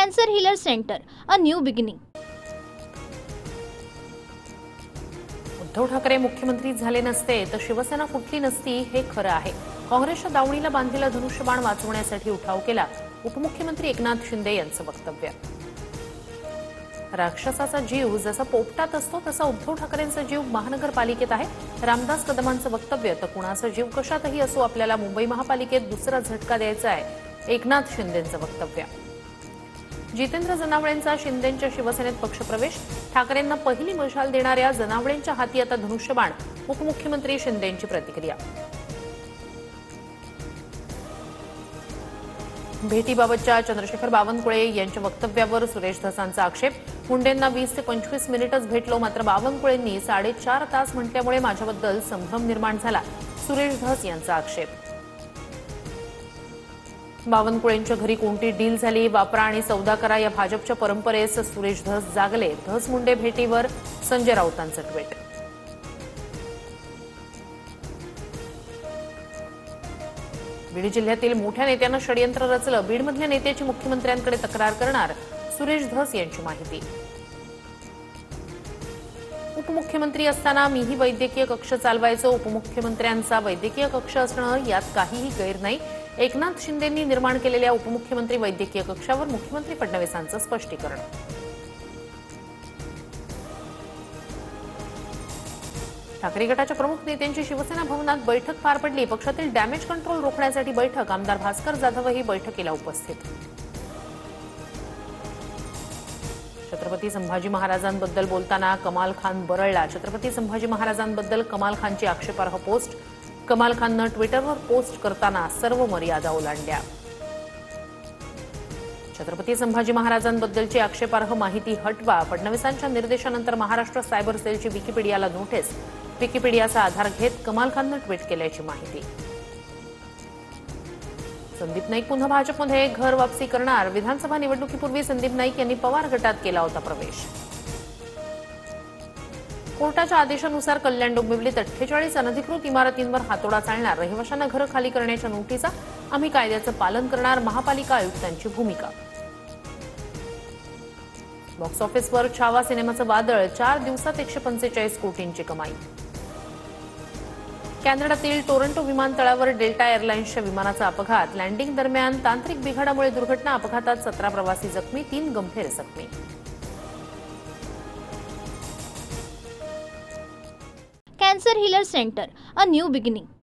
Cancer healer centre, a new beginning. Uddhav Thackeray मुख्यमंत्री झाले नसते तर शिवसेना फुटली नसती हे खरं आहे. काँग्रेसच्या दावणीला बांधलेला धनुष्यबाण वाचवण्यासाठी उठाव केला. उपमुख्यमंत्री एकनाथ शिंदे यांचं वक्तव्य. राक्षसाचा जीव जसा पोपटात असतो तसा उद्धव ठाकरेंचा जीव महानगरपालिकेत आहे. रामदास कदमांचं वक्तव्य. तर कुणाचा जीव कशातही असो, आपल्याला मुंबई महापालिकेत दुसरा झटका द्यायचा आहे, एकनाथ शिंदेंचं वक्तव्य. जितेंद्र जनावळेंचा शिंदेंच्या शिवसेनेत पक्षप्रवेश. ठाकरेंना पहिली मशाल देणाऱ्या जनावळेंच्या हाती आता धनुष्यबाण. उपमुख्यमंत्री शिंदेंची प्रतिक्रिया. भेटीबाबतच्या चंद्रशेखर बावनकुळे यांच्या वक्तव्यावर सुरेश धसांचा आक्षेप. मुंडेंना 20 ते 25 मिनिटच भेटलो, मात्र बावनकुळेंनी 4.5 तास म्हटल्यामुळे माझ्याबद्दल संभ्रम निर्माण झाला. सुरेश धस यांचा आक्षेप. बावनकुळेंच्या घरी कोणती डील झाली, वापरा आणि सौदा करा या भाजपच्या परंपरेस सुरेश धस जागले. धस मुंडे भेटीवर संजय राऊतांचं ट्विट. बीड जिल्ह्यातील मोठ्या नेत्यानं षडयंत्र रचलं. बीडमधल्या नेत्याची मुख्यमंत्र्यांकडे तक्रार करणार, सुरेश धस यांची माहिती. उपमुख्यमंत्री असताना मीही वैद्यकीय कक्ष चालवायचो. उपमुख्यमंत्र्यांचा वैद्यकीय कक्ष असणं यात काहीही गैर नाही. एकनाथ शिंदेंनी निर्माण केलेल्या उपमुख्यमंत्री वैद्यकीय कक्षावर मुख्यमंत्री फडणवीसांचं स्पष्टीकरण. ठाकरे गटाच्या प्रमुख नेत्यांची शिवसेना भवनात बैठक पार पडली. पक्षातील डॅमेज कंट्रोल रोखण्यासाठी बैठक. आमदार भास्कर जाधवही बैठकीला उपस्थित. छत्रपती संभाजी महाराजांबद्दल बोलताना कमाल खान बरळला. छत्रपती संभाजी महाराजांबद्दल कमाल खानची आक्षेपार्ह पोस्ट. कमाल खाननं ट्विटरवर पोस्ट करताना सर्व मर्यादा ओलांडल्या. छत्रपती संभाजी महाराजांबद्दलची आक्षेपार्ह माहिती हटवा. फडणवीसांच्या निर्देशानंतर महाराष्ट्र सायबर सेलची विकिपीडियाला नोटीस. विकिपीडियाचा आधार घेत कमाल खाननं ट्विट केल्याची माहिती. संदीप नाईक पुन्हा भाजपमध्ये घर वापसी करणार. विधानसभा निवडणुकीपूर्वी संदीप नाईक यांनी पवार गटात केला होता प्रवेश. कोर्टाच्या आदेशानुसार कल्याण डोंबिवलीत 48 अनधिकृत इमारतींवर हातोडा चालणार. रहिवाशांना घरं खाली करण्याच्या नोटिसा. आम्ही कायद्याचं पालन करणार, महापालिका आयुक्तांची भूमिका. बॉक्स ऑफिसवर छावा सिनेमाचं वादळ. 4 दिवसात 145 कोटींची कमाई. कॅनडातील टोरंटो विमानतळावर डेल्टा एअरलाइन्सच्या विमानाचा अपघात. लँडिंग दरम्यान तांत्रिक बिघाडामुळे दुर्घटना. अपघातात 17 प्रवासी जखमी, 3 गंभीर जखमी. Cancer healer centre, a new beginning.